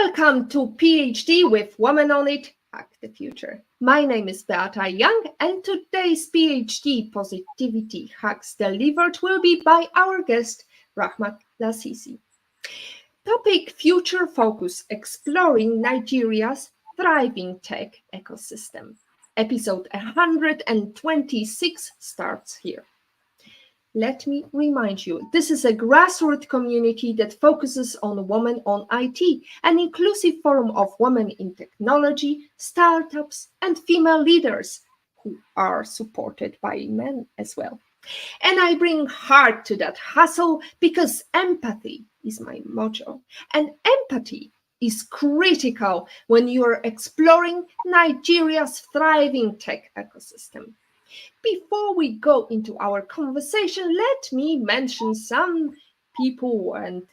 Welcome to PhD with Women on It, Hack the Future. My name is Beata Young, and today's PhD Positivity Hacks delivered will be by our guest, Rahmat Lasisi. Topic: Future Focus, exploring Nigeria's thriving tech ecosystem. Episode 126 starts here. Let me remind you, this is a grassroots community that focuses on women on IT, an inclusive forum of women in technology, startups, and female leaders who are supported by men as well. And I bring heart to that hustle because empathy is my motto. And empathy is critical when you are exploring Nigeria's thriving tech ecosystem. Before we go into our conversation, let me mention some people and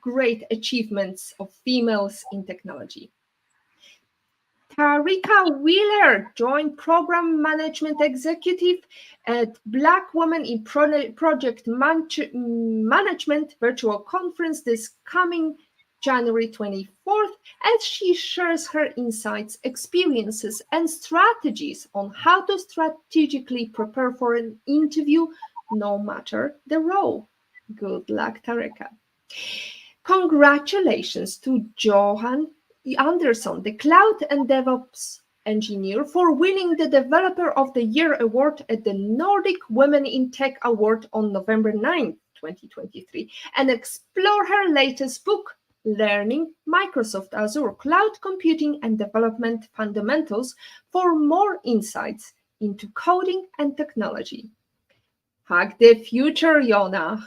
great achievements of females in technology. Tarika Wheeler joined Program Management Executive at Black Women in Project Management virtual conference this coming January 24th, as she shares her insights, experiences, and strategies on how to strategically prepare for an interview, no matter the role. Good luck, Tarika. Congratulations to Johan Anderson, the Cloud and DevOps engineer, for winning the Developer of the Year award at the Nordic Women in Tech Award on November 9, 2023, and explore her latest book, Learning Microsoft Azure Cloud Computing and Development Fundamentals, for more insights into coding and technology. Hack the future, Yona.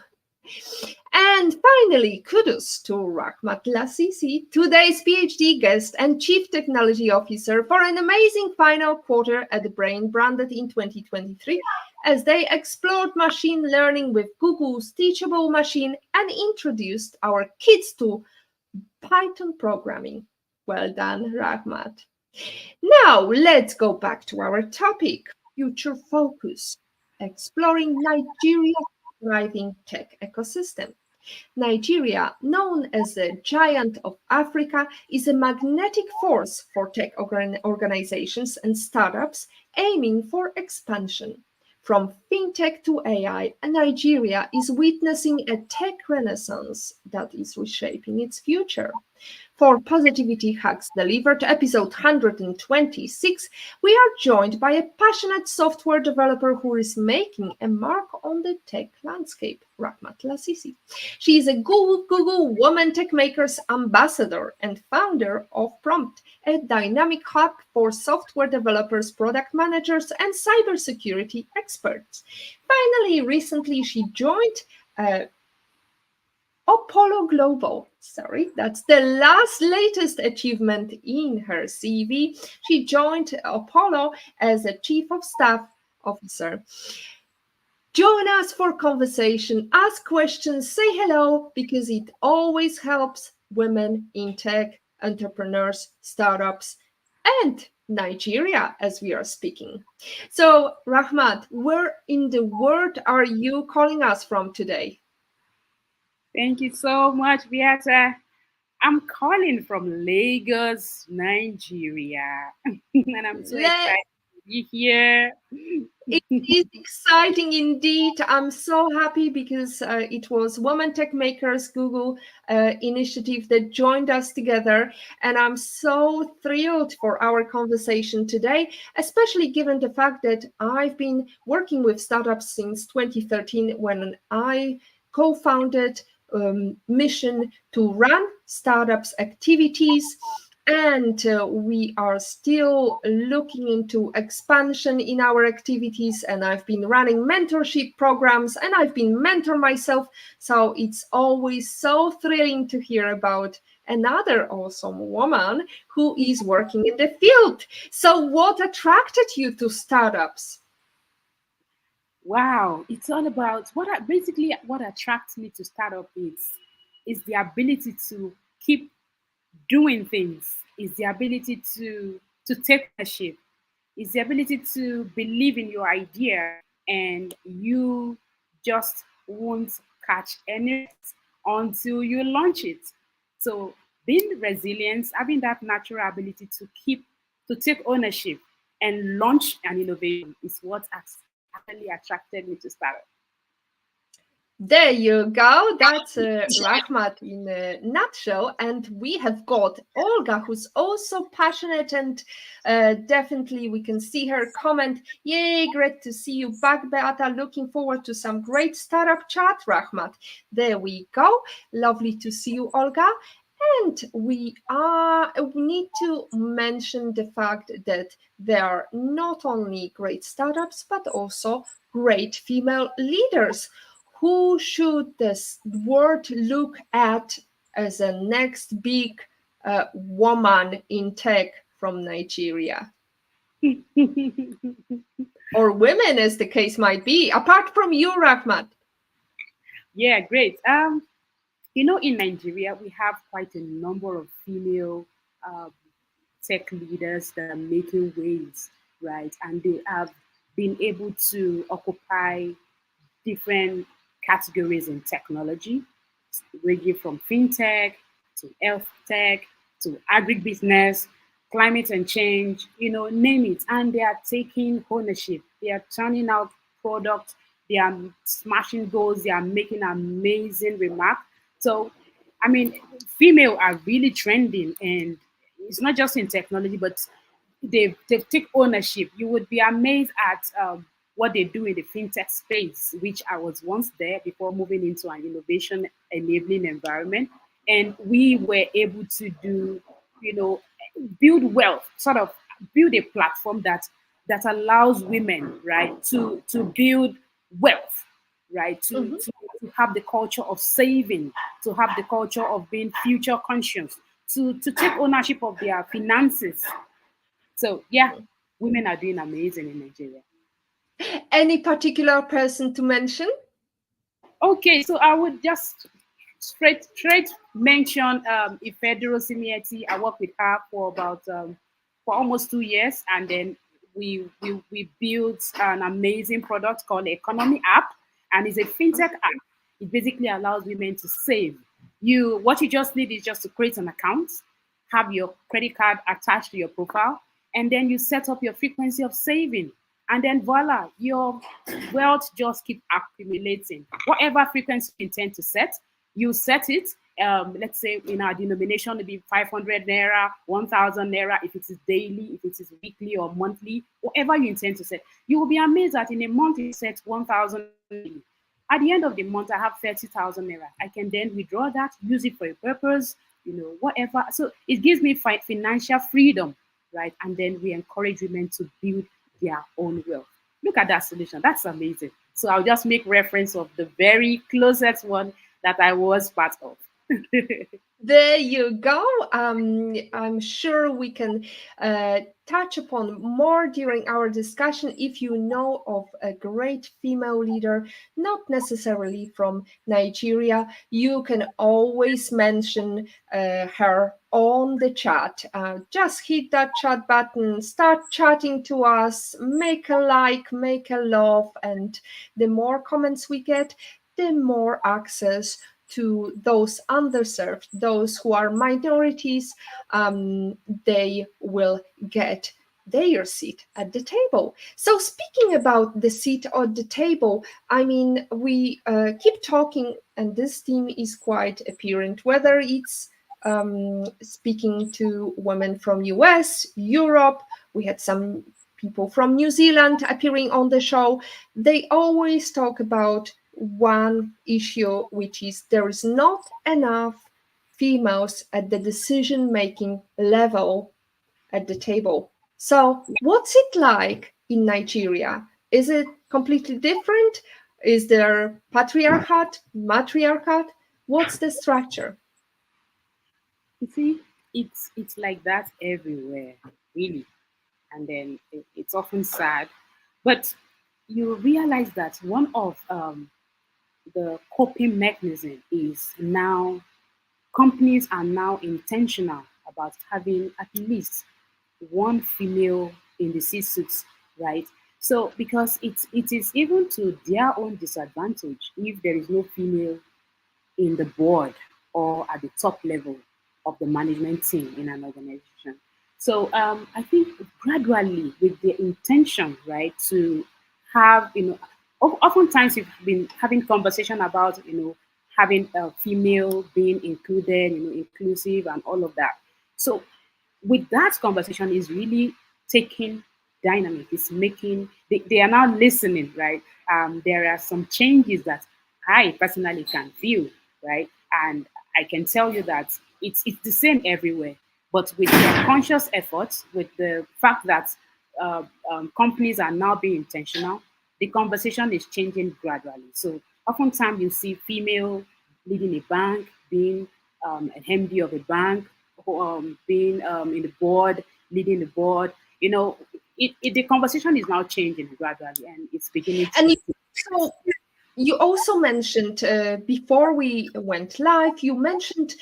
And finally, kudos to Rahmat Lasisi, today's PhD guest and Chief Technology Officer, for an amazing final quarter at the Brain branded in 2023, as they explored machine learning with Google's Teachable Machine and introduced our kids to Python programming. Well done, Rahmat. Now, let's go back to our topic, future focus, exploring Nigeria's thriving tech ecosystem. Nigeria, known as the giant of Africa, is a magnetic force for tech organizations and startups aiming for expansion. From fintech to AI, Nigeria is witnessing a tech renaissance that is reshaping its future. For Positivity Hacks Delivered, episode 126, we are joined by a passionate software developer who is making a mark on the tech landscape, Rahmat Lasisi. She is a Google Women Techmakers ambassador and founder of Prompt, a dynamic hub for software developers, product managers, and cybersecurity experts. Finally, recently she joined Apollo Global. That's the latest achievement in her CV. She joined Apollo as a Chief of Staff Officer. Join us for conversation, ask questions, say hello, because it always helps women in tech, entrepreneurs, startups, and Nigeria as we are speaking. So, Rahmat, where in the world are you calling us from today? Thank you so much, Beata. I'm calling from Lagos, Nigeria. And I'm so excited to be here. It is exciting indeed. I'm so happy because it was Women Techmakers Google initiative that joined us together. And I'm so thrilled for our conversation today, especially given the fact that I've been working with startups since 2013 when I co-founded mission to run startups activities, and we are still looking into expansion in our activities, and I've been running mentorship programs and I've been mentor myself, so it's always so thrilling to hear about another awesome woman who is working in the field. So what attracted you to startups? Wow, it's all about what attracts me to startup is the ability to keep doing things, is the ability to take ownership, is the ability to believe in your idea, and you just won't catch any until you launch it. So being resilient, having that natural ability to take ownership and launch an innovation is what actually attracted me to startup. There you go. That's Rahmat in a nutshell. And we have got Olga, who's also passionate, and definitely we can see her comment. Yay, great to see you back, Beata. Looking forward to some great startup chat, Rahmat. There we go. Lovely to see you, Olga. And we need to mention the fact that there are not only great startups, but also great female leaders. Who should this world look at as a next big woman in tech from Nigeria? Or women, as the case might be, apart from you, Rahmat. Yeah, great. In Nigeria, we have quite a number of female tech leaders that are making waves, right? And they have been able to occupy different categories in technology, ranging from fintech to health tech to agribusiness, climate and change, name it. And they are taking ownership. They are turning out products. They are smashing goals. They are making amazing remarks. So, I mean, female are really trending, and it's not just in technology, but they take ownership. You would be amazed at what they do in the fintech space, which I was once there before moving into an innovation enabling environment. And we were able to do, build wealth, sort of build a platform that allows women, right, to build wealth, right, to have the culture of saving, to have the culture of being future conscious, to take ownership of their finances. So yeah, women are doing amazing in Nigeria. Any particular person to mention? Okay, so I would just straight mention Ifedro Simieti. I worked with her for about for almost 2 years, and then we built an amazing product called the Economy App, and it's a fintech app. It basically allows women to save. What you just need is just to create an account, have your credit card attached to your profile, and then you set up your frequency of saving. And then voila, your wealth just keep accumulating. Whatever frequency you intend to set, you set it. Let's say in our denomination, it'll be 500 naira, 1,000 naira, if it is daily, if it is weekly or monthly, whatever you intend to set. You will be amazed that in a month you set 1,000. At the end of the month, I have 30,000 naira. I can then withdraw that, use it for a purpose, whatever. So it gives me financial freedom, right? And then we encourage women to build their own wealth. Look at that solution. That's amazing. So I'll just make reference of the very closest one that I was part of. There you go. I'm sure we can touch upon more during our discussion. If you know of a great female leader, not necessarily from Nigeria, you can always mention her on the chat. Just hit that chat button, start chatting to us, make a like, make a love, and the more comments we get, the more access to those underserved, those who are minorities, they will get their seat at the table. So speaking about the seat at the table, I mean, we keep talking, and this theme is quite apparent, whether it's speaking to women from US, Europe, we had some people from New Zealand appearing on the show. They always talk about one issue, which is there is not enough females at the decision-making level at the table. So what's it like in Nigeria? Is it completely different? Is there patriarchat, matriarchat? What's the structure? You see, it's like that everywhere, really. And then it's often sad. But you realize that one of the coping mechanism is now companies are now intentional about having at least one female in the C-suites, right? So because it is even to their own disadvantage if there is no female in the board or at the top level. of the management team in an organization. So I think gradually, with the intention, right, to have, oftentimes we've been having conversation about, having a female being included, inclusive and all of that. So with that conversation is really taking dynamic. It's making they are now listening, right? There are some changes that I personally can feel, right? And I can tell you that it's the same everywhere. But with their conscious efforts, with the fact that companies are now being intentional, the conversation is changing gradually. So oftentimes you see female leading a bank, being an MD of a bank, being in the board, leading the board. The conversation is now changing gradually, and it's beginning And to. so you also mentioned before we went live, you mentioned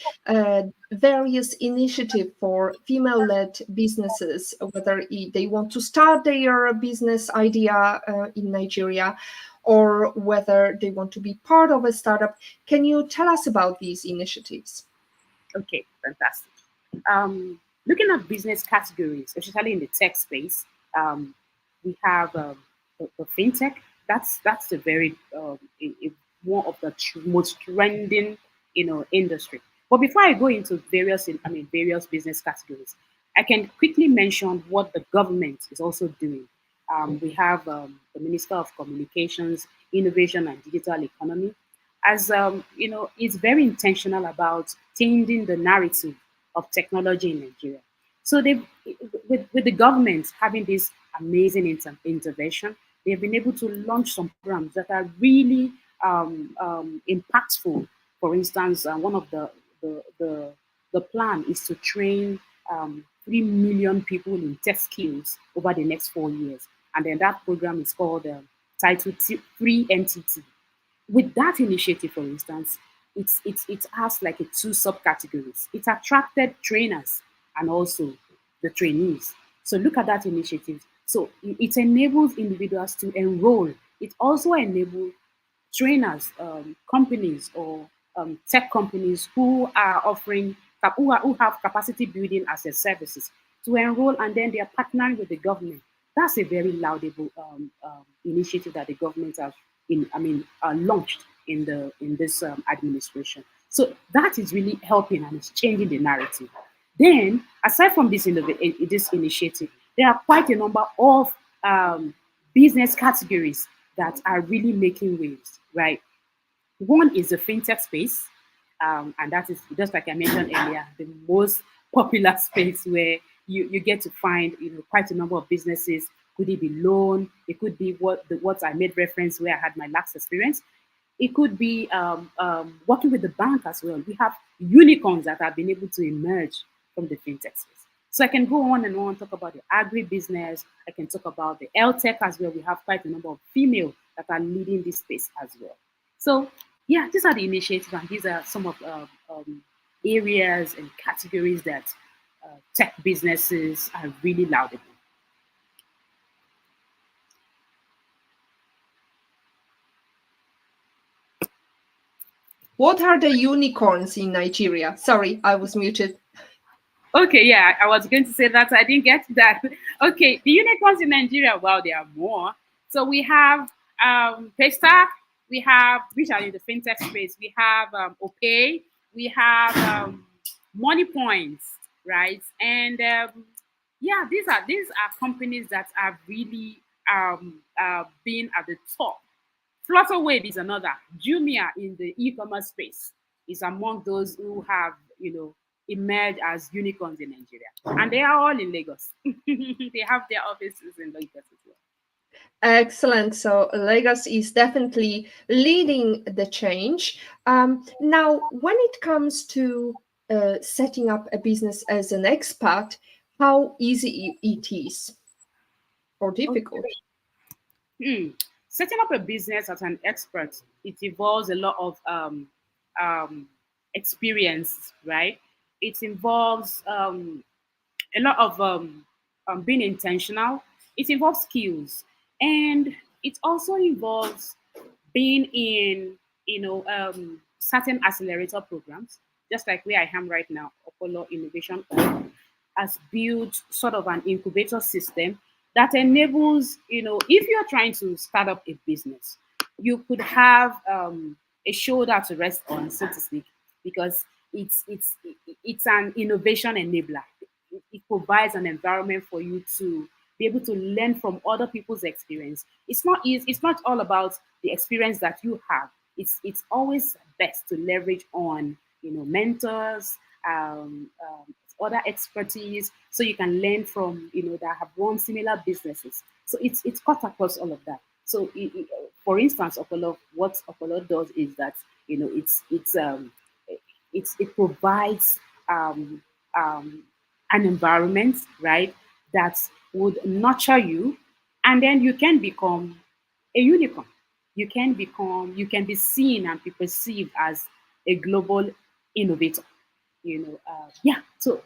various initiatives for female-led businesses, whether they want to start their business idea in Nigeria or whether they want to be part of a startup. Can you tell us about these initiatives? Okay, fantastic. Looking at business categories, especially in the tech space, we have the fintech. That's the very one of the most trending industry. But before I go into various business categories, I can quickly mention what the government is also doing. We have the Minister of Communications, Innovation and Digital Economy, as is very intentional about changing the narrative of technology in Nigeria. So they, with the government having this amazing intervention, they've been able to launch some programs that are really impactful. For instance, one of the plan is to train 3 million people in tech skills over the next 4 years, and then that program is called Title 3 NTT. With that initiative, for instance, it has like a two subcategories. It attracted trainers and also the trainees. So look at that initiative. So it enables individuals to enroll. It also enables trainers, companies or tech companies who are offering who have capacity building as their services to enroll, and then they are partnering with the government. That's a very laudable initiative that the government has launched in this administration. So that is really helping and it's changing the narrative. Then, aside from this initiative, there are quite a number of business categories that are really making waves, right? One is the fintech space, and that is, just like I mentioned earlier, the most popular space where you get to find quite a number of businesses. Could it be loan? It could be what I made reference where I had my last experience. It could be working with the bank as well. We have unicorns that have been able to emerge from the fintech space. So I can go on and on, talk about the agribusiness. I can talk about the health tech as well. We have quite a number of female that are leading this space as well. So yeah, these are the initiatives, and these are some of areas and categories that tech businesses are really laudable. What are the unicorns in Nigeria? Sorry, I was muted. Okay, yeah, I was going to say that. I didn't get that. Okay, the unicorns in Nigeria, well, there are more. So we have Paystack, we have, which are in the fintech space, we have OPay, we have Money Points, right? And yeah, these are companies that are really being at the top. Flutterwave is another. Jumia in the e-commerce space is among those who have, emerged as unicorns in Nigeria. And they are all in Lagos. They have their offices in Lagos as well. Excellent. So Lagos is definitely leading the change. Now, when it comes to setting up a business as an expat, how easy it is or difficult? Setting up a business as an expert, it involves a lot of experience, right? It involves a lot of being intentional. It involves skills, and it also involves being in certain accelerator programs, just like where I am right now, Okolo Innovation Hub has built sort of an incubator system that enables, if you're trying to start up a business, you could have a shoulder to rest on, so to speak, because it's an innovation enabler. It provides an environment for you to be able to learn from other people's experience. It's not all about the experience that you have. It's always best to leverage on mentors, other expertise, so you can learn from that have run similar businesses. So it's cut across all of that. So for instance, what Okolo does is that it provides um, um, an environment, right, that would nurture you, and then you can become a unicorn. You can be seen and be perceived as a global innovator. Yeah. So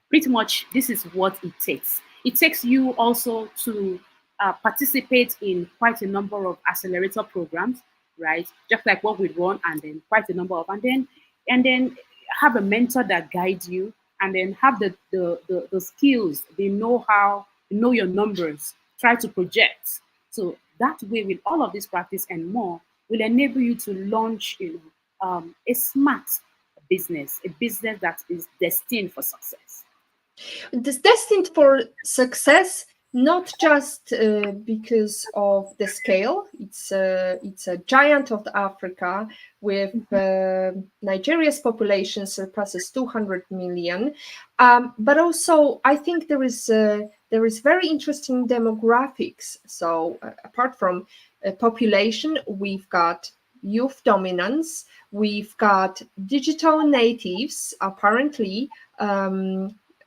pretty much this is what it takes. It takes you also to participate in quite a number of accelerator programs, right? Just like what we run, and then quite a number of, and then have a mentor that guides you, and then have the skills, the know-how, know your numbers, try to project. So that way, with all of this practice and more, will enable you to launch a smart a business that is destined for success. It is destined for success, not just because of the scale. It's a giant of Africa, with Nigeria's population surpasses 200 million. But also, I think there is very interesting demographics. So apart from population, we've got youth dominance, we've got digital natives, apparently.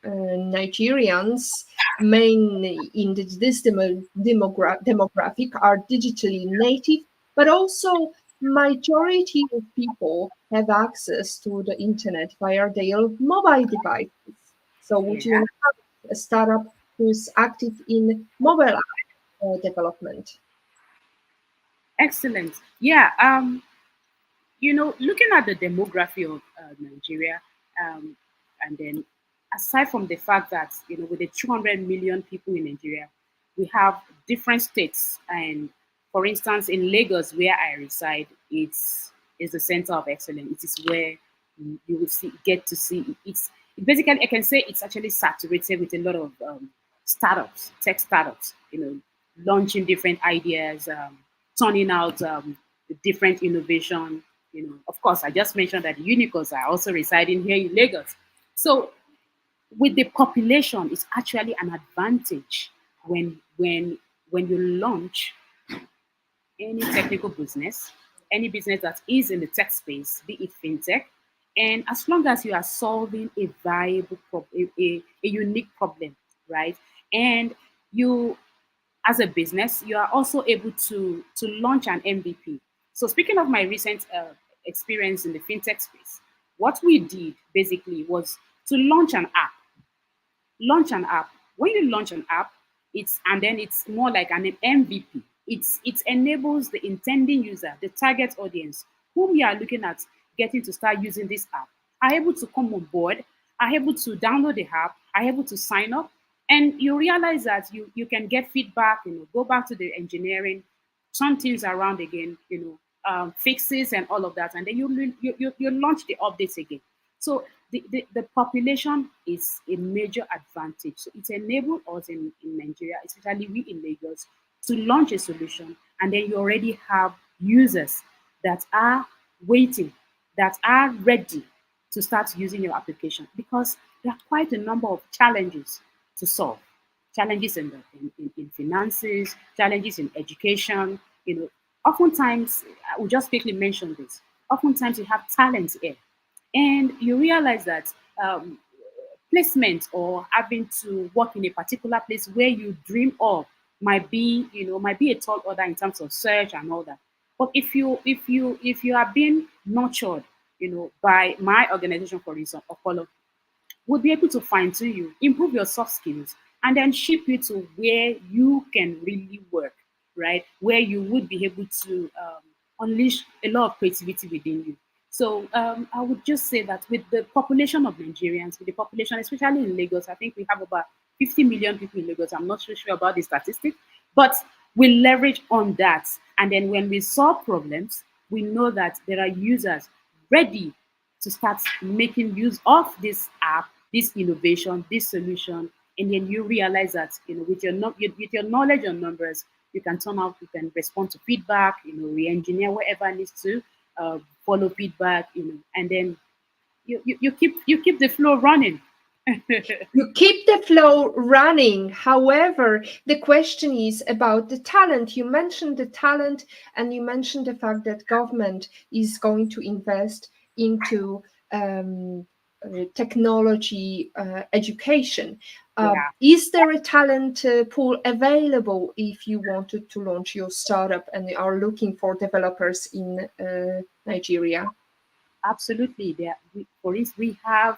Nigerians, mainly in this demographic, are digitally native, but also majority of people have access to the internet via their mobile devices. So would you Yeah, have a startup who's active in mobile app development? excellent. Yeah, looking at the demography of Nigeria, and then aside from the fact that with the 200 million people in Nigeria, we have different states, and for instance, in Lagos, where I reside, it's the center of excellence. It is where you will get to see it's basically, I can say it's actually saturated with a lot of startups, tech startups, launching different ideas, turning out different innovation. Of course, I just mentioned that unicorns are also residing here in Lagos. So with the population, it's actually an advantage when you launch any technical business, any business that is in the tech space, be it fintech, and as long as you are solving a viable a unique problem, right? And you, as a business, you are also able to launch an MVP. So speaking of my recent experience in the fintech space, what we did basically was to launch an app. When you launch an app, it's more like an MVP. It enables the intending user, the target audience, whom you are looking at getting to start using this app, are able to come on board, are able to download the app, are able to sign up, and you realize that you can get feedback, go back to the engineering, turn things around again, fixes and all of that, and then you launch the updates again. So the population is a major advantage. So it enabled us in Nigeria, especially we in Lagos, to launch a solution, and then you already have users that are waiting, that are ready to start using your application, because there are quite a number of challenges to solve. Challenges in finances, challenges in education. Oftentimes, I will just quickly mention this. Oftentimes, you have talent here, and you realize that placement or having to work in a particular place where you dream of might be a tall order in terms of search and all that. But if you are being nurtured, by my organization, for instance, Apollo, would be able to fine tune you, improve your soft skills, and then ship you to where you can really work, right? Where you would be able to unleash a lot of creativity within you. So I would just say that with the population of Nigerians, with the population, especially in Lagos, I think we have about 50 million people in Lagos. I'm not so sure about the statistic, but we leverage on that. And then when we solve problems, we know that there are users ready to start making use of this app, this innovation, this solution, and then you realize that with your with your knowledge on numbers, you can turn out, you can respond to feedback, re-engineer whatever needs to, follow feedback, and then you keep the flow running. You keep the flow running. However, the question is about the talent. You mentioned the talent, and you mentioned the fact that government is going to invest into technology education. Yeah, Is there a talent pool available if you wanted to launch your startup and are looking for developers in Nigeria? absolutely. For instance, we have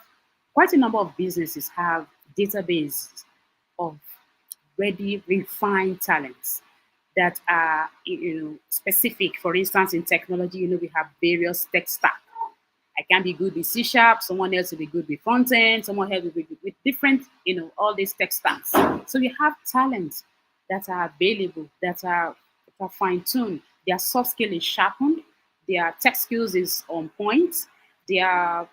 quite a number of businesses have database of ready, refined talents that are specific. For instance, in technology, we have various tech stack. I can be good with C sharp, someone else will be good with front end, someone else will be good with different, all these tech stacks. So we have talents that are available, that are fine-tuned. Their soft skill is sharpened, their tech skills is on point, their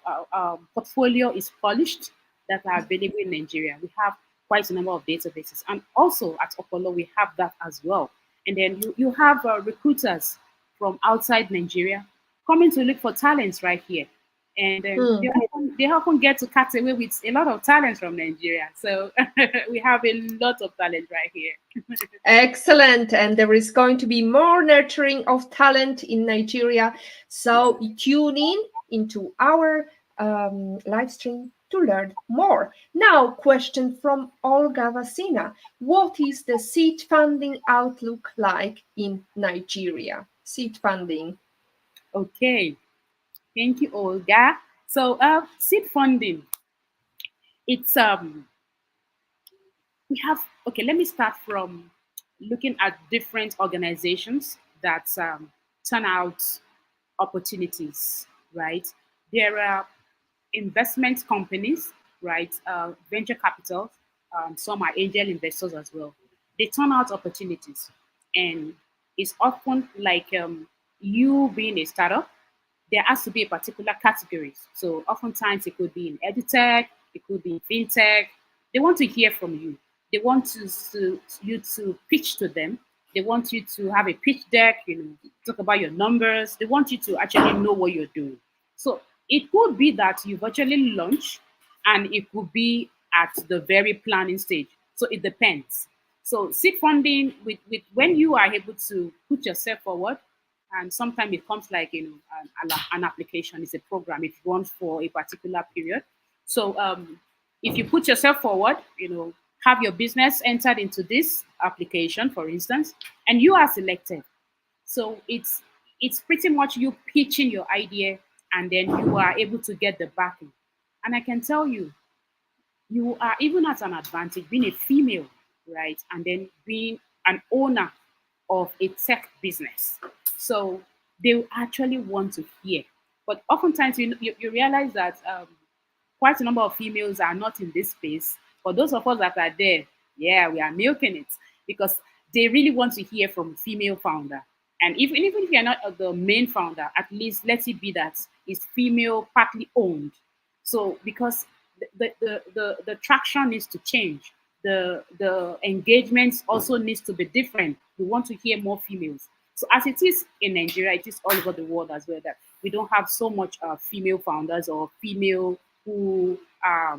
portfolio is polished, that are available in Nigeria. We have quite a number of databases. And also at Opolo, we have that as well. And then you have recruiters from outside Nigeria coming to look for talents right here. And Hmm. they often get to cut away with a lot of talents from Nigeria. So we have a lot of talent right here. Excellent. And there is going to be more nurturing of talent in Nigeria. So tune in into our live stream to learn more. Now, question from Olga Vasina. What is the seed funding outlook like in Nigeria? Seed funding. Okay, thank you, Olga. So seed funding, it's we have, okay, let me start from looking at different organizations that turn out opportunities, right? There are investment companies, right? Venture capital, some are angel investors as well. They turn out opportunities, and it's often like you being a startup, there has to be a particular category. So oftentimes it could be in edutech, it could be in fintech. They want to hear from you. They want you to pitch to them. They want you to have a pitch deck, talk about your numbers. They want you to actually know what you're doing. So it could be that you've actually launched, and it could be at the very planning stage. So it depends. So seed funding, with when you are able to put yourself forward, and sometimes it comes like an application. It's a program. It runs for a particular period. So if you put yourself forward, have your business entered into this application, for instance, and you are selected. So it's pretty much you pitching your idea, and then you are able to get the backing. And I can tell you, you are even at an advantage being a female, right? And then being an owner of a tech business. So they actually want to hear. But oftentimes you realize that quite a number of females are not in this space. For those of us that are there, yeah, we are milking it because they really want to hear from female founder. And even if you're not the main founder, at least let it be that it's female, partly owned. So because the traction needs to change, the engagement also needs to be different. We want to hear more females. So as it is in Nigeria, it is all over the world as well that we don't have so much female founders or female who are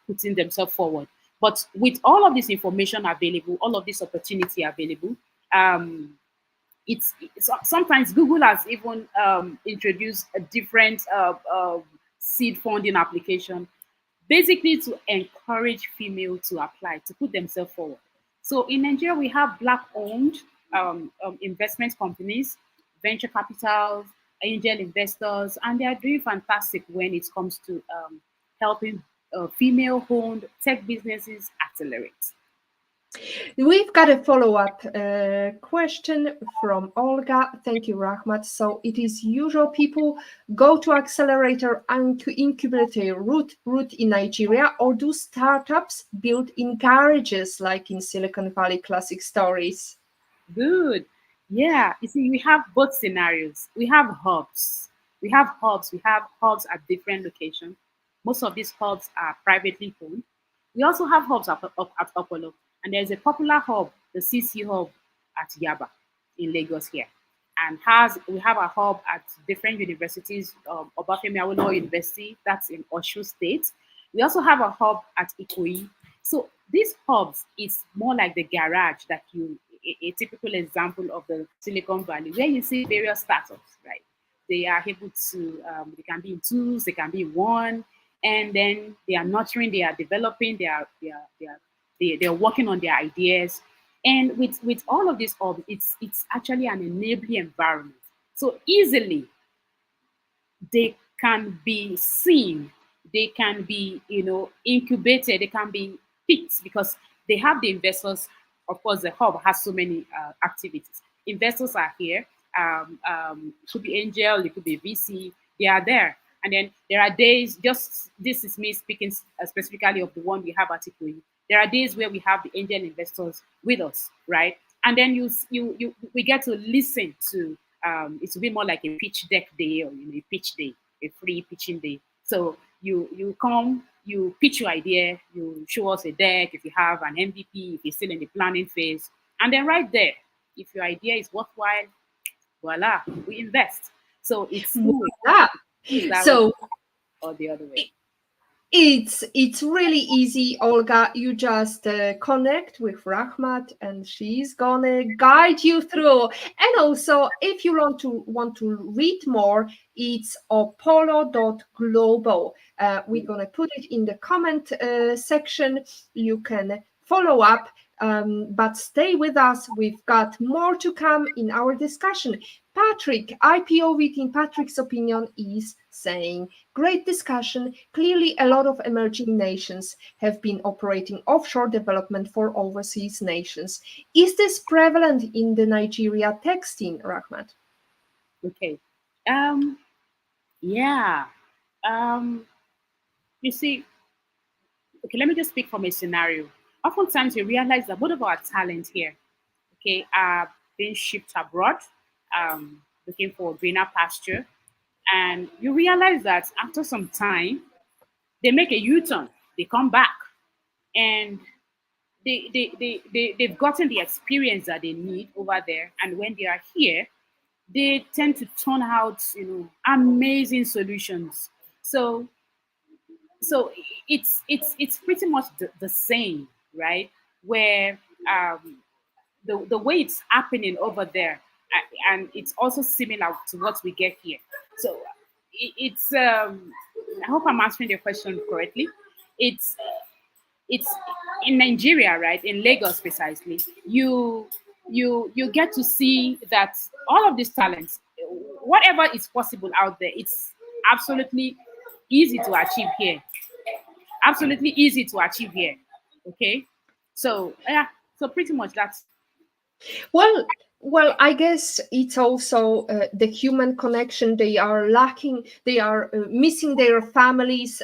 putting themselves forward. But with all of this information available, all of this opportunity available, um, it's sometimes Google has even introduced a different seed funding application, basically to encourage female to apply to put themselves forward. So in Nigeria, we have black-owned investment companies, venture capitals, angel investors, and they are doing fantastic when it comes to helping female-owned tech businesses accelerate. We've got a follow-up question from Olga. Thank you, Rahmat. So it is usual people go to accelerator and to incubator route in Nigeria, or do startups build in garages like in Silicon Valley classic stories? Good. Yeah. You see, we have both scenarios. We have hubs. We have hubs. We have hubs at different locations. Most of these hubs are privately owned. We also have hubs at Opolo. And there's a popular hub, the CC hub at Yaba in Lagos here. And we have a hub at different universities, Obafemi Awolowo University, that's in Oshu State. We also have a hub at Ikoyi. So these hubs is more like the garage that a typical example of the Silicon Valley, where you see various startups, right? They are able to, they can be in twos, they can be in one, and then they are nurturing, they are developing, they're working on their ideas. And with all of this, it's actually an enabling environment. So easily they can be seen, they can be, incubated, they can be picked because they have the investors. Of course, the hub has so many activities. Investors are here. It could be angel, it could be VC. They are there, and then there are days. Just this is me speaking specifically of the one we have at Ikoyi. There are days where we have the angel investors with us, right? And then we get to listen to it will be more like a pitch deck day, or a pitch day, a free pitching day. So you come, you pitch your idea, you show us a deck if you have an MVP, if you're still in the planning phase, and then right there, if your idea is worthwhile, voila, we invest. So it's two ways. Voila. It's that way So or the other way. it's really easy, Olga. You just connect with Rahmat, and she's gonna guide you through. And also, if you want to read more, it's apollo.global. We're gonna put it in the comment section. You can follow up. But stay with us. We've got more to come in our discussion. Patrick, IPOV in Patrick's opinion is saying, great discussion. Clearly, a lot of emerging nations have been operating offshore development for overseas nations. Is this prevalent in the Nigeria tech scene, Rahmat? Okay. Yeah. Um, you see, okay, let me just speak from a scenario. Oftentimes we realize that both of our talent here, okay, are being shipped abroad, looking for greener pasture. And you realize that after some time, they make a U-turn, they come back, and they've gotten the experience that they need over there. And when they are here, they tend to turn out, amazing solutions. So it's pretty much the same, right? Where the way it's happening over there, and it's also similar to what we get here. So it's I hope I'm answering the question correctly. It's it's in Nigeria, right? In Lagos precisely. You get to see that all of these talents, whatever is possible out there, it's absolutely easy to achieve here. Absolutely easy to achieve here. Okay. So yeah, so pretty much that's Well, well, I guess it's also the human connection they are lacking. They are missing their families,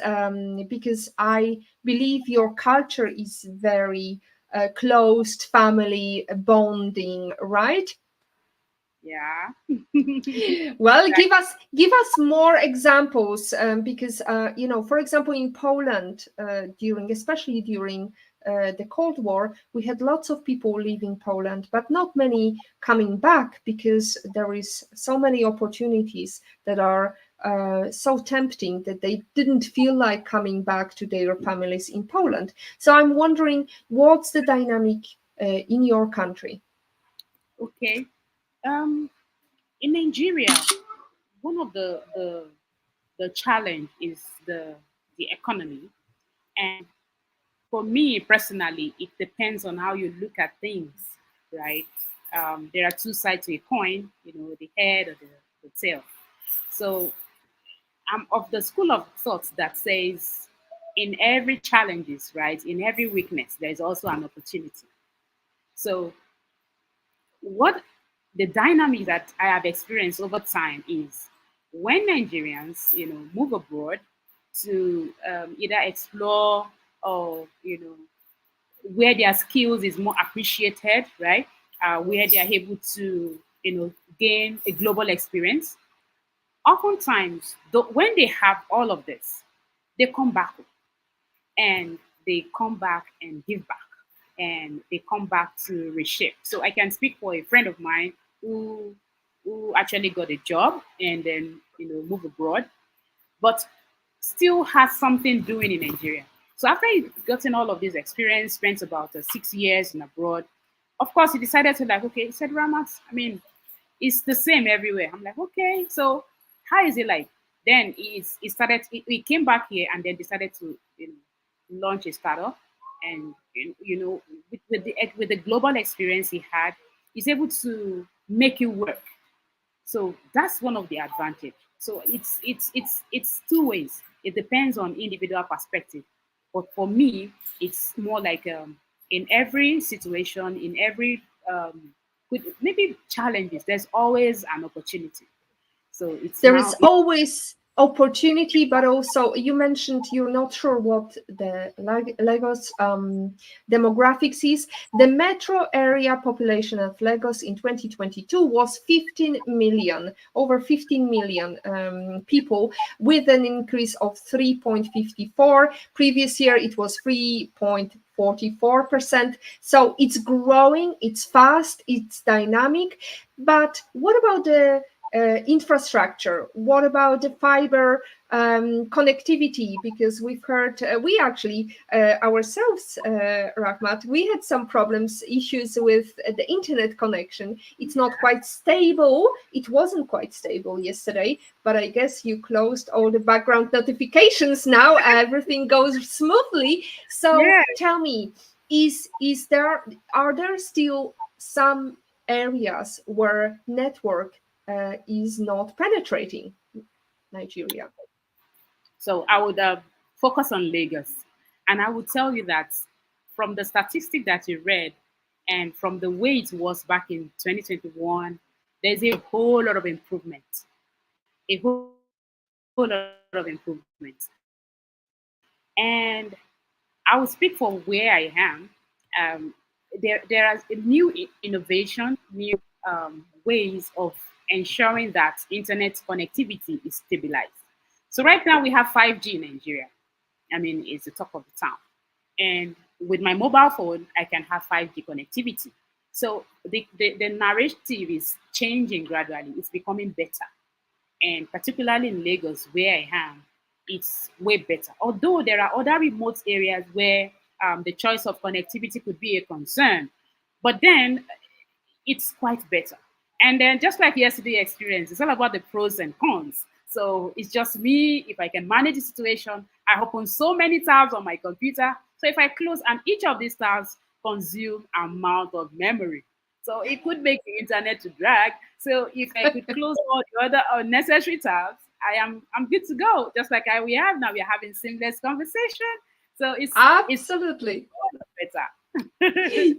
because I believe your culture is very closed family bonding, right? yeah. Well, give us more examples, because for example, in Poland, especially during the Cold War, we had lots of people leaving Poland, but not many coming back because there is so many opportunities that are so tempting that they didn't feel like coming back to their families in Poland. So I'm wondering, what's the dynamic in your country? Okay. Um in Nigeria, one of the challenge is the economy. And for me personally, it depends on how you look at things, right? There are two sides to a coin, the head or the tail. So I'm of the school of thought that says in every challenges, right, in every weakness, there's also an opportunity. So what the dynamic that I have experienced over time is when Nigerians, move abroad to either explore or where their skills is more appreciated, right? Where they are able to gain a global experience. Oftentimes, when they have all of this, they come back and they come back and give back and they come back to reshape. So I can speak for a friend of mine who actually got a job and then move abroad, but still has something doing in Nigeria. So after he gotten all of this experience, spent about 6 years in abroad, of course he decided to okay, he said, Ramat, I mean, it's the same everywhere. I'm like, okay, so how is it like? Then he came back here and then decided to launch a startup, and with the global experience he had, he's able to make it work. So that's one of the advantage. So it's two ways. It depends on individual perspective. But for me, it's more like in every situation, in every with maybe challenges, there's always an opportunity. So it's There now is always opportunity, but also you mentioned you're not sure what the Lagos demographics is. The metro area population of Lagos in 2022 was 15 million, over 15 million people, with an increase of 3.54. Previous year it was 3.44%. So it's growing, it's fast, it's dynamic. But what about the infrastructure? What about the fiber connectivity? Because we've heard, we actually ourselves, Rahmat, we had some problems, issues with the internet connection. It's not quite stable. It wasn't quite stable yesterday, but I guess you closed all the background notifications now. Everything goes smoothly. So yeah. tell me, are there still some areas where network is not penetrating Nigeria? So I would focus on Lagos, and I would tell you that from the statistic that you read, and from the way it was back in 2021, there's a whole lot of improvement. A whole lot of improvement. And I will speak for where I am. There are new innovation, new ways of ensuring that internet connectivity is stabilized. So right now we have 5G in Nigeria. I mean, it's the talk of the town. And with my mobile phone, I can have 5G connectivity. So the narrative is changing gradually. It's becoming better. And particularly in Lagos, where I am, it's way better. Although there are other remote areas where the choice of connectivity could be a concern, but then it's quite better. And then just like yesterday experience, it's all about the pros and cons. So it's just me. If I can manage the situation, I open so many tabs on my computer. So if I close, and each of these tabs consume amount of memory. So it could make the internet to drag. So if I could close all the other unnecessary tabs, I'm good to go. Just like we have now, we are having seamless conversation. So it's Absolutely. better.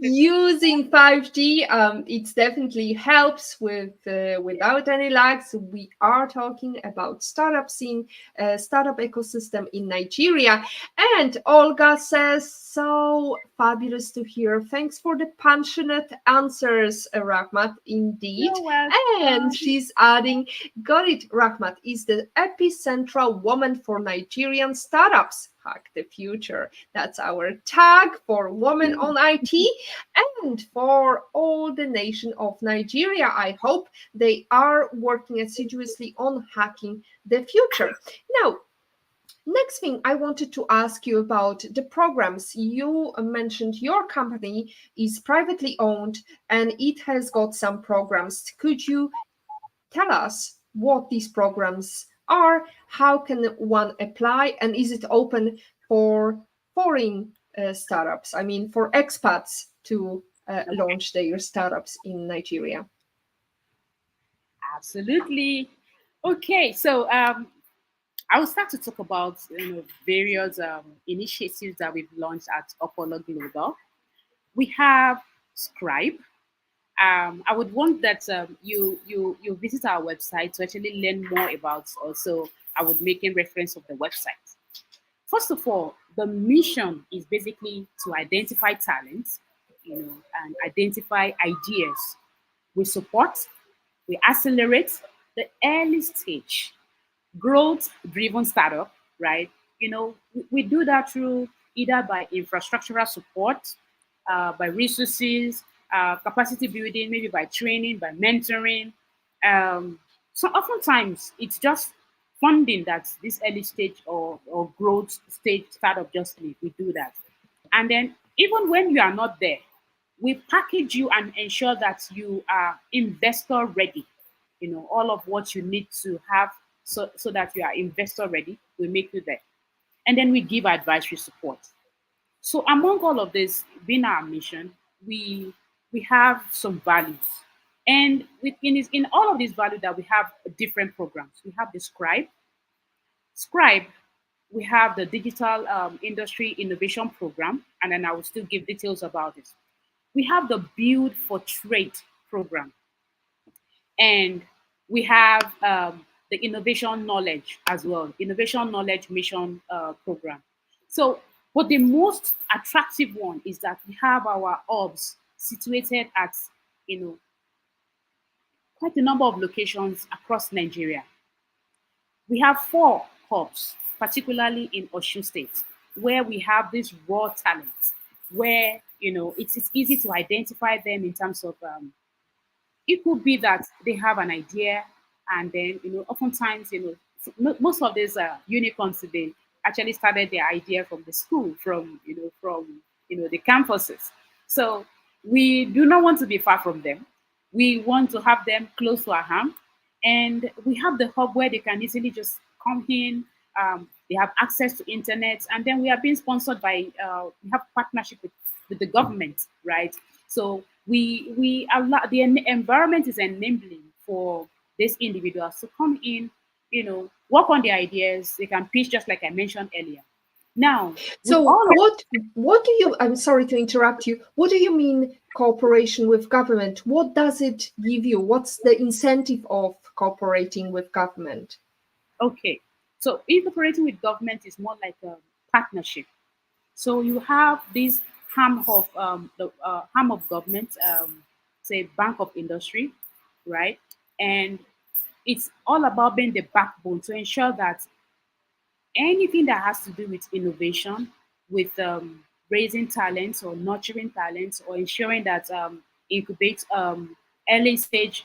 Using 5G, it definitely helps with without any lags. We are talking about startups in startup ecosystem in Nigeria. And Olga says, so fabulous to hear. Thanks for the passionate answers, Rahmat, indeed. You're welcome. And she's adding, got it, Rahmat is the epicentral woman for Nigerian startups. Hack the future. That's our tag for Women on IT and for all the nation of Nigeria. I hope they are working assiduously on hacking the future. Now, next thing I wanted to ask you about the programs. You mentioned your company is privately owned and it has got some programs. Could you tell us what these programs are? How can one apply? And is it open for foreign startups? I mean, for expats to launch their startups in Nigeria? Absolutely. Okay, so I will start to talk about various initiatives that we've launched at Opolo Global. We have Scribe. I would want that you visit our website to actually learn more about. Also, I would make a reference of the website. First of all, the mission is basically to identify talents, and identify ideas. We support, we accelerate the early stage growth driven startup, right? We do that through either by infrastructural support, by resources, capacity building, maybe by training, by mentoring. So oftentimes it's just funding that this early stage or growth stage startup just need. We do that. And then even when you are not there, we package you and ensure that you are investor ready. All of what you need to have so that you are investor ready, we make you there. And then we give advisory support. So among all of this being our mission, we have some values. And in all of these values that we have different programs. We have the Scribe, we have the Digital Industry Innovation Program, and then I will still give details about it. We have the Build for Trade program, and we have the Innovation Knowledge as well, Innovation Knowledge Mission program. So, but the most attractive one is that we have our hubs situated at, quite a number of locations across Nigeria. We have 4 hubs, particularly in Osun State, where we have this raw talent, where it's easy to identify them in terms of it could be that they have an idea, and then oftentimes most of these unicorns today actually started their idea from the school, from the campuses. So we do not want to be far from them. We want to have them close to our home, and we have the hub where they can easily just come in. They have access to internet, and then we are being sponsored by. We have partnership with the government, right? So we allow the environment is enabling for these individuals to come in, work on their ideas. They can pitch, just like I mentioned earlier. Now, So what do you, I'm sorry to interrupt you, what do you mean cooperation with government? What does it give you? What's the incentive of cooperating with government? Okay, so cooperating with government is more like a partnership. So you have this the arm of government, say Bank of Industry, right? And it's all about being the backbone to ensure that anything that has to do with innovation, with raising talents or nurturing talents or ensuring that incubate early stage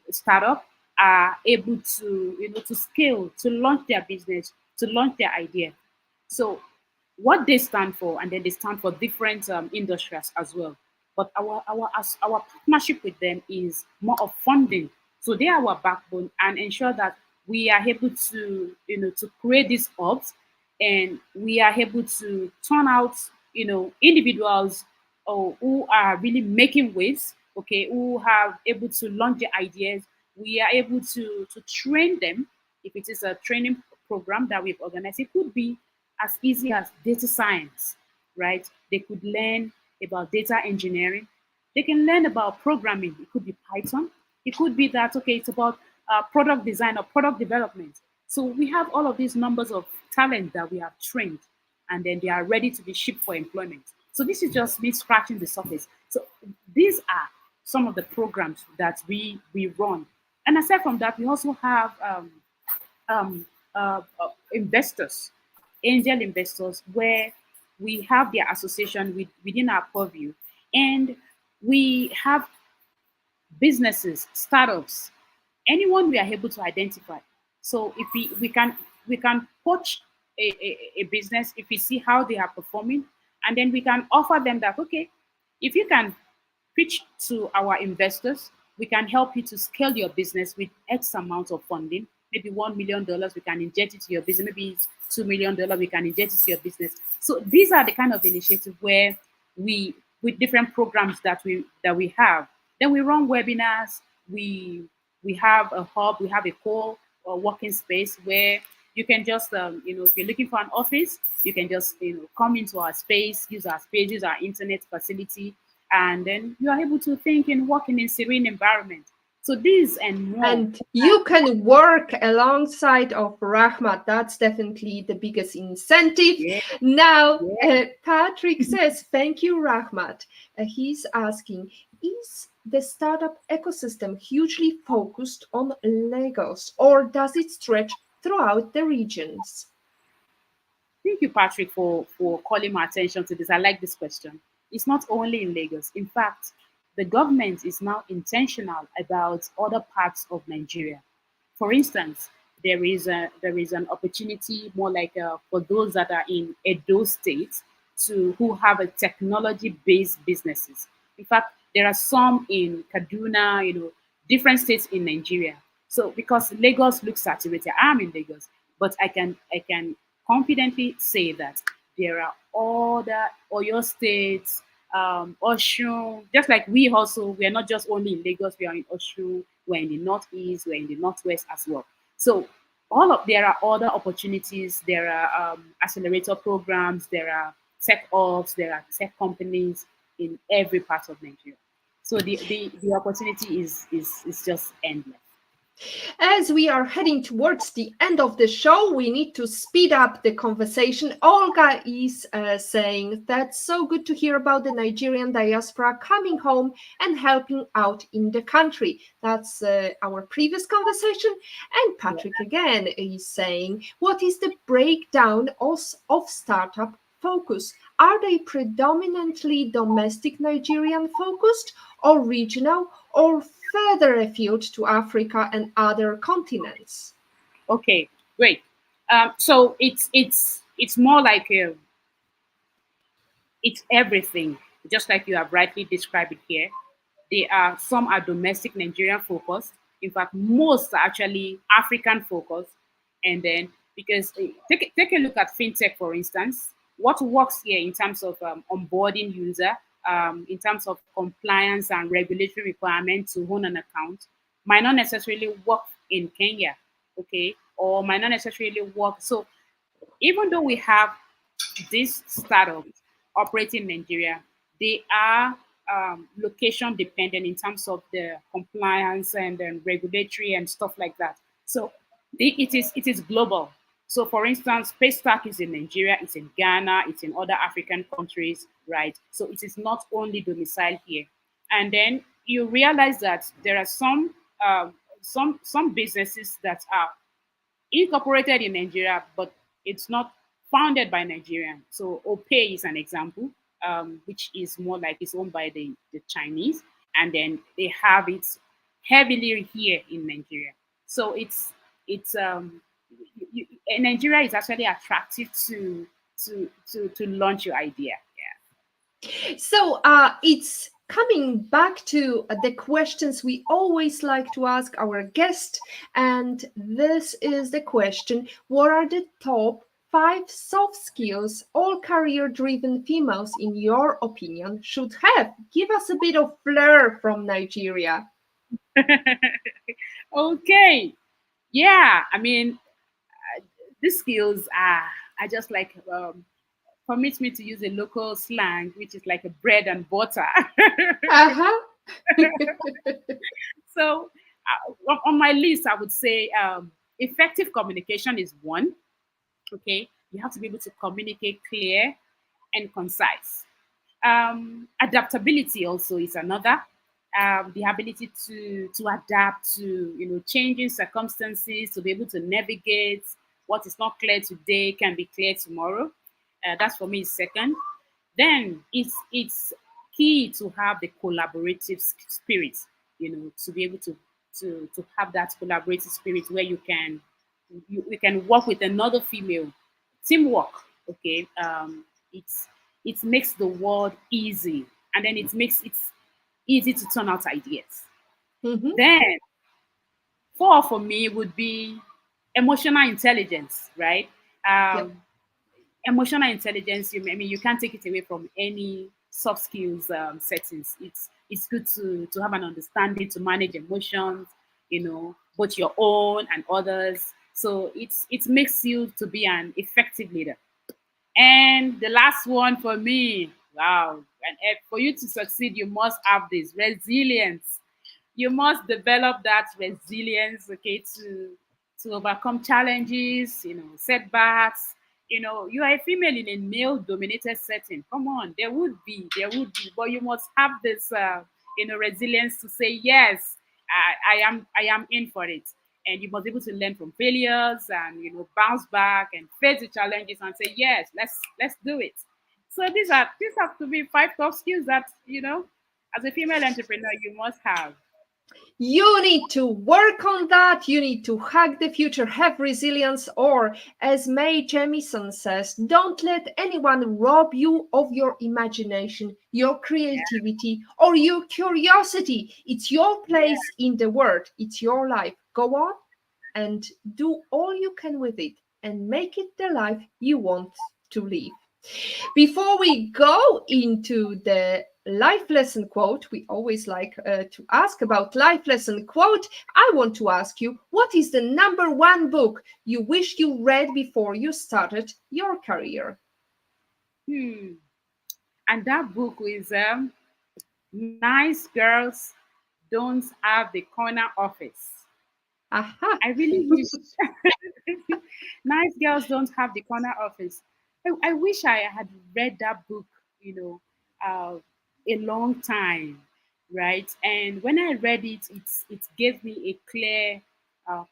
startup are able to to scale, to launch their business, to launch their idea. So what they stand for, and then they stand for different industries as well. But our partnership with them is more of funding. So they are our backbone and ensure that we are able to to create these hubs, and we are able to turn out individuals who are really making waves. Okay, who have able to launch their ideas. We are able to train them. If it is a training program that we've organized, it could be as easy as data science, right? They could learn about data engineering. They can learn about programming. It could be Python. It could be that, okay, it's about product design or product development. So we have all of these numbers of talent that we have trained, and then they are ready to be shipped for employment. So this is just me scratching the surface. So these are some of the programs that we run. And aside from that, we also have investors, angel investors, where we have their association within our purview, and we have businesses, startups, anyone we are able to identify. So if we can coach a business if we see how they are performing, and then we can offer them that, okay, if you can pitch to our investors, we can help you to scale your business with X amount of funding. Maybe $1 million, we can inject it to your business. Maybe it's $2 million, we can inject it to your business. So these are the kind of initiatives where with different programs that we have. Then we run webinars. We have a hub. We have a core working space where you can just if you're looking for an office, you can just come into our space, use our internet facility, and then you are able to think and work in a serene environment. So these and more. And you can work alongside of Rahmat. That's definitely the biggest incentive. Yeah. Now, Yeah. Patrick says, thank you, Rahmat. He's asking, is the startup ecosystem hugely focused on Lagos, or does it stretch throughout the regions? Thank you, Patrick, for calling my attention to this. I like this question. It's not only in Lagos. In fact, the government is now intentional about other parts of Nigeria. For instance, there is an opportunity more like for those that are in Edo State to who have a technology-based businesses. In fact, there are some in Kaduna, different states in Nigeria. So because Lagos looks saturated, I'm in Lagos, but I can confidently say that there are other Oyo states, Oshun, just like we are not just only in Lagos, we are in Oshun, we're in the northeast, we're in the northwest as well. So there are other opportunities, there are accelerator programs, there are tech ops, there are tech companies in every part of Nigeria. So the opportunity is just endless. As we are heading towards the end of the show, we need to speed up the conversation. Olga is saying that's so good to hear about the Nigerian diaspora coming home and helping out in the country. That's our previous conversation. And Patrick again is saying, what is the breakdown of startup focus? Are they predominantly domestic Nigerian focused or regional or further afield to Africa and other continents? Okay, great. So it's more like it's everything, just like you have rightly described it here. Some are domestic Nigerian focused. In fact, most are actually African focused. And then because take a look at fintech, for instance, what works here in terms of onboarding user, in terms of compliance and regulatory requirements to own an account, might not necessarily work in Kenya, okay, or might not necessarily work. So even though we have these startups operating in Nigeria, they are location dependent in terms of the compliance and then regulatory and stuff like that. So it is global. So for instance, Paystack is in Nigeria, it's in Ghana, it's in other African countries, right? So it is not only domiciled here. And then you realize that there are some businesses that are incorporated in Nigeria, but it's not founded by Nigerian. So Opay is an example, which is more like it's owned by the Chinese, and then they have it heavily here in Nigeria. So it's Nigeria is actually attractive to launch your idea. Yeah. So it's coming back to the questions we always like to ask our guest. And this is the question: what are the top 5 soft skills all career driven females, in your opinion, should have? Give us a bit of flair from Nigeria. Okay. Yeah. I mean, these skills are just like permit me to use a local slang, which is like a bread and butter. Uh-huh. So, on my list, I would say effective communication is one. Okay, you have to be able to communicate clear and concise. Adaptability also is another. The ability to adapt to changing circumstances, to be able to navigate what is not clear today can be clear tomorrow. That's for me is second. Then it's key to have the collaborative spirit, to be able to have that collaborative spirit where you can work with another female. Teamwork, okay. It makes the world easy, and then it makes it easy to turn out ideas. Mhm. Then four for me would be emotional intelligence, right? Yep. Emotional intelligence. I mean, you can't take it away from any soft skills settings. It's good to have an understanding to manage emotions, both your own and others. So it makes you to be an effective leader. And the last one for me, Wow. And for you to succeed, you must have this resilience. You must develop that resilience, okay, to overcome challenges, setbacks. You are a female in a male dominated setting. Come on, there would be, but you must have this resilience to say yes, I am in for it. And you must be able to learn from failures and bounce back and face the challenges and say yes, let's do it. So these have to be five top skills that as a female entrepreneur you must have. You need to work on that. You need to hack the future, have resilience, or as Mae Jemison says, don't let anyone rob you of your imagination, your creativity, or your curiosity. It's your Yeah. place in the world, it's your life. Go on and do all you can with it and make it the life you want to live. Before we go into the life lesson quote, we always like to ask about life lesson quote. I want to ask you, what is the number one book you wish you read before you started your career? Hmm. And that book is Nice Girls Don't Have the Corner Office. Aha. I really wish Nice Girls Don't Have the Corner Office. I wish I had read that book, a long time, right? And when I read it, it gave me a clear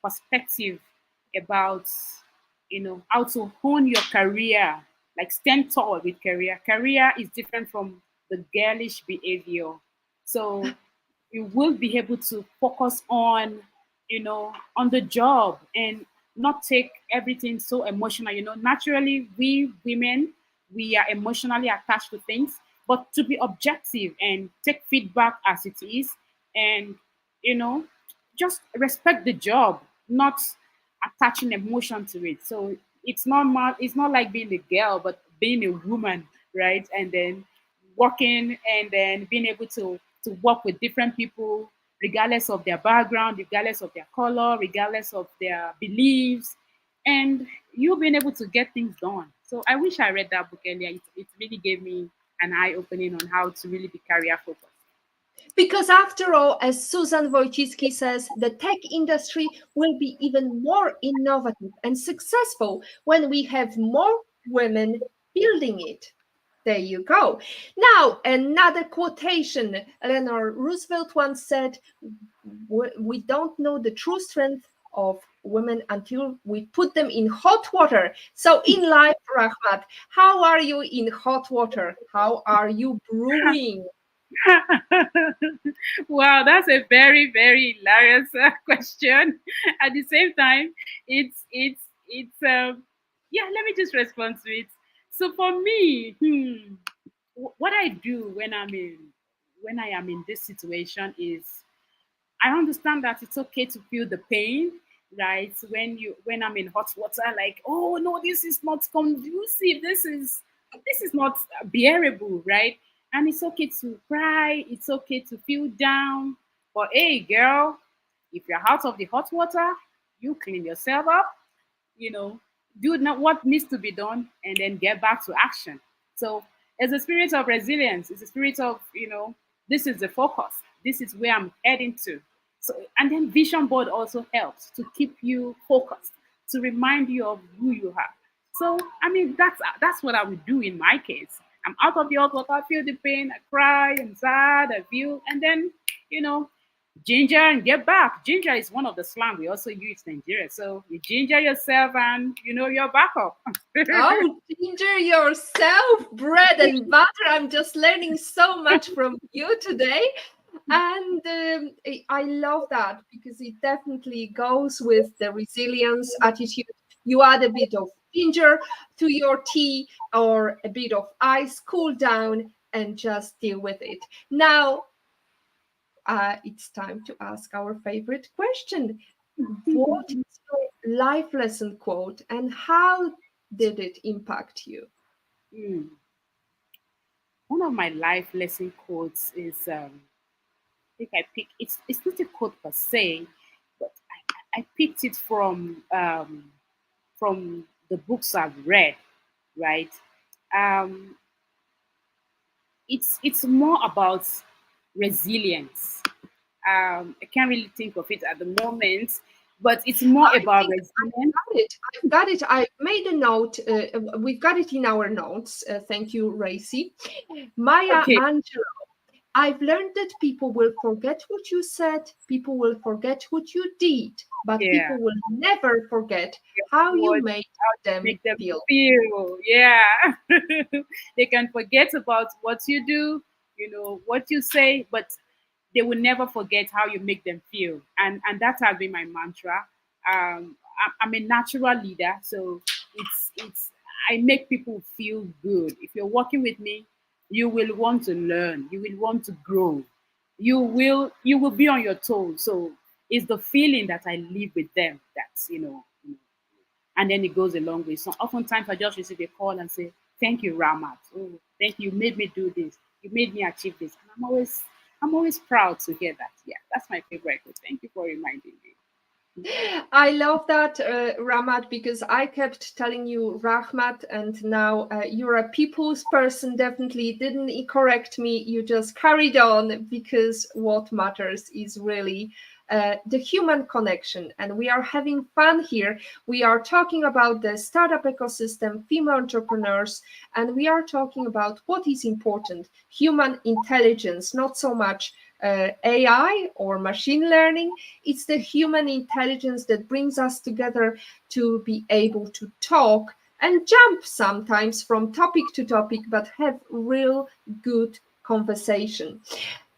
perspective about, how to hone your career, like stand tall with career. Career is different from the girlish behavior. So you will be able to focus on the job and not take everything so emotional. Naturally, we women, we are emotionally attached to things, but to be objective and take feedback as it is, and you know, just respect the job, not attaching emotion to it. So it's not like being a girl, but being a woman, right? And then working and then being able to work with different people regardless of their background, regardless of their color, regardless of their beliefs, and you being able to get things done. So I wish I read that book earlier. It really gave me an eye opening on how to really be career focused. Because after all, as Susan Wojcicki says, the tech industry will be even more innovative and successful when we have more women building it. There you go. Now, another quotation. Eleanor Roosevelt once said, we don't know the true strength of women until we put them in hot water. So, in life, Rahmat, how are you in hot water? How are you brewing? Wow, that's a very, very hilarious question. At the same time, it's yeah. Let me just respond to it. So for me, what I do when I am in this situation is I understand that it's okay to feel the pain, right? When I'm in hot water, like, oh no, this is not conducive. This is not bearable, right? And it's okay to cry. It's okay to feel down. But hey, girl, if you're out of the hot water, you clean yourself up, you know, do not what needs to be done, and then get back to action. So it's a spirit of resilience. It's a spirit of, this is the focus. This is where I'm heading to. So, and then vision board also helps to keep you focused, to remind you of who you are. So, I mean, that's what I would do in my case. I'm out of the hot water, I feel the pain, I cry, I'm sad, I feel, and then, you know, ginger and get back. Ginger is one of the slang we also use in Nigeria. So you ginger yourself and you're back up. Oh, ginger yourself, bread and butter. I'm just learning so much from you today. And I love that because it definitely goes with the resilience attitude. You add a bit of ginger to your tea or a bit of ice, cool down, and just deal with it. Now, it's time to ask our favorite question. What is your life lesson quote and how did it impact you? Hmm. One of my life lesson quotes is I think I picked it's not a quote per se, but I picked it from the books I've read, right? Um, it's more about resilience. I can't really think of it at the moment, but it's more I about think resilience. got it. I've got it. I made a note. We've got it in our notes. Thank you, Racy. Maya Okay, Angelou. I've learned that people will forget what you said, people will forget what you did, but yeah. people will never forget how you What made them make them feel. feel? Yeah, they can forget about what you do, what you say, but they will never forget how you make them feel. And that has been my mantra. I'm a natural leader, so it's I make people feel good. If you're working with me, you will want to learn, you will want to grow, you will be on your toes. So it's the feeling that I live with them that's and then it goes a long way. So oftentimes I just receive a call and say, "Thank you, Ramat. Oh, thank you. You made me do this. You made me achieve this." And I'm always proud to hear that. Yeah, that's my favorite. Thank you for reminding me. I love that, Ramat, because I kept telling you Rahmat, and now you're a people's person. Definitely didn't correct me. You just carried on because what matters is really the human connection. And we are having fun here. We are talking about the startup ecosystem, female entrepreneurs, and we are talking about what is important human intelligence, not so much AI or machine learning. It's the human intelligence that brings us together to be able to talk and jump sometimes from topic to topic, but have real good conversation.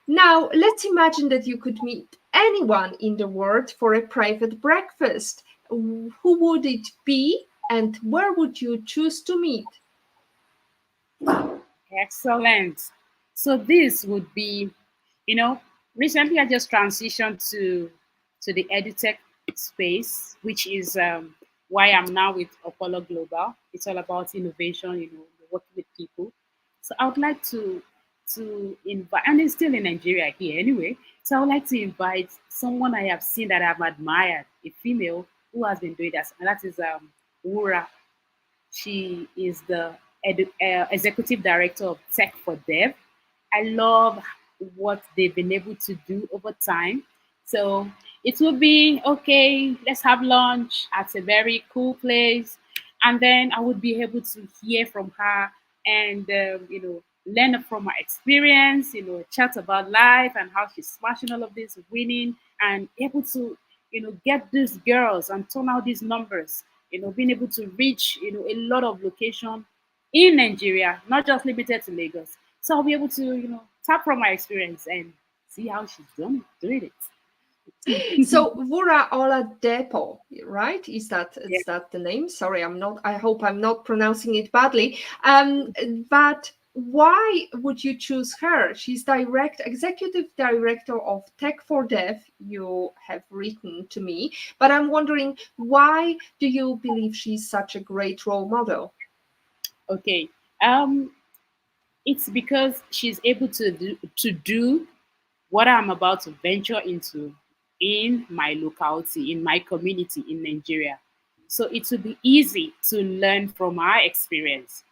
Now, let's imagine that you could meet anyone in the world for a private breakfast. Who would it be, and where would you choose to meet? Excellent. So this would be, you know, recently I just transitioned to the edutech space, which is why I'm now with Apollo Global. It's all about innovation, working with people. So I would like to invite, and it's still in Nigeria here anyway. So I would like to invite someone I have seen that I've admired, a female who has been doing that, and that is Wura. She is the executive director of Tech for Dev. I love what they've been able to do over time. So it will be okay, let's have lunch at a very cool place. And then I would be able to hear from her and, learn from her experience, chat about life and how she's smashing all of this, winning, and able to, get these girls and turn out these numbers, being able to reach, a lot of location in Nigeria, not just limited to Lagos. So I'll be able to, tap from my experience and see how she's doing it. So Vura Oladepo, right? Yeah. Is that the name? Sorry, I'm not. I hope I'm not pronouncing it badly. But why would you choose her? She's executive director of Tech for Dev. You have written to me, but I'm wondering why do you believe she's such a great role model? Okay. Um, it's because she's able to do what I'm about to venture into in my locality, in my community in Nigeria. So it will be easy to learn from her experience.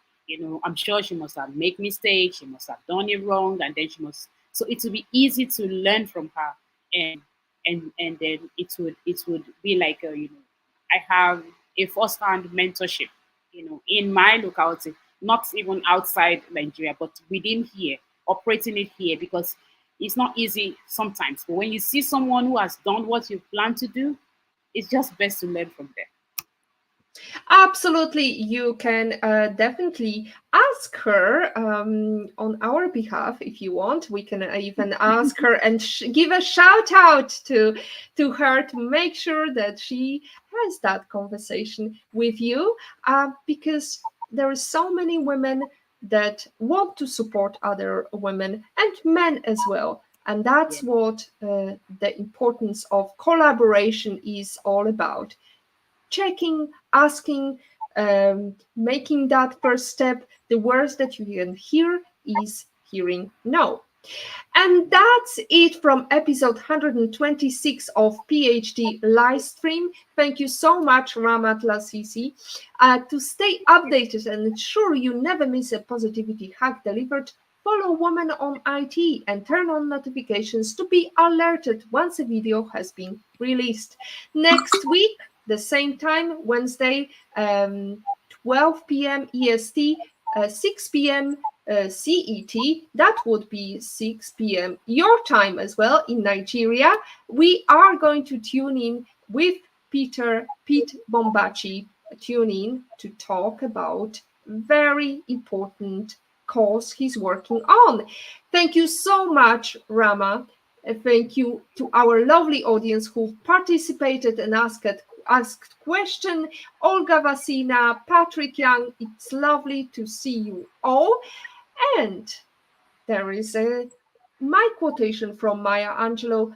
I'm sure she must have made mistakes, she must have done it wrong, and then she must. So it will be easy to learn from her, and and then it would be like I have a first-hand mentorship, in my locality, not even outside Nigeria, but within here, operating it here because it's not easy sometimes. But when you see someone who has done what you plan to do, it's just best to learn from them. Absolutely, you can definitely ask her on our behalf if you want. We can even ask her and give a shout out to her to make sure that she has that conversation with you, because there are so many women that want to support other women and men as well. And Yeah. that's what the importance of collaboration is all about, checking, asking, making that first step. The worst that you can hear is hearing no. And that's it from episode 126 of PhD Livestream. Thank you so much, Rahmat Lasisi. To stay updated and ensure you never miss a positivity hack delivered, Follow Women on IT and turn on notifications to be alerted once a video has been released. Next week, the same time, Wednesday, 12 p.m. EST, 6 p.m. CET, that would be 6 p.m. your time as well in Nigeria. We are going to tune in with Pete Bombaci, tune in to talk about very important cause he's working on. Thank you so much, Rama. Thank you to our lovely audience who participated and asked question. Olga Vasina, Patrick Young, it's lovely to see you all. And there is my quotation from Maya Angelou: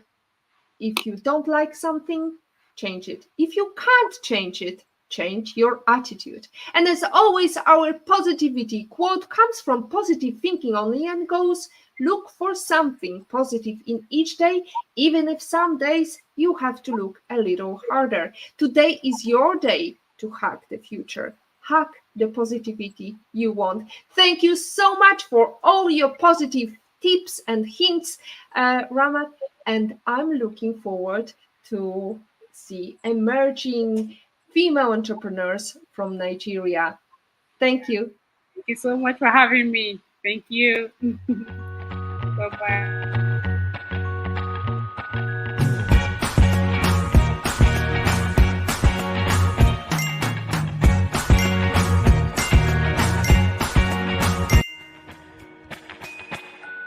if you don't like something, change it. If you can't change it, change your attitude. And as always, our positivity quote comes from Positive Thinking Only and goes: look for something positive in each day, even if some days you have to look a little harder. Today is your day to hack the future. Hack the positivity you want. Thank you so much for all your positive tips and hints, Ramat, and I'm looking forward to see emerging female entrepreneurs from Nigeria. Thank you. Thank you so much for having me. Thank you. Bye bye.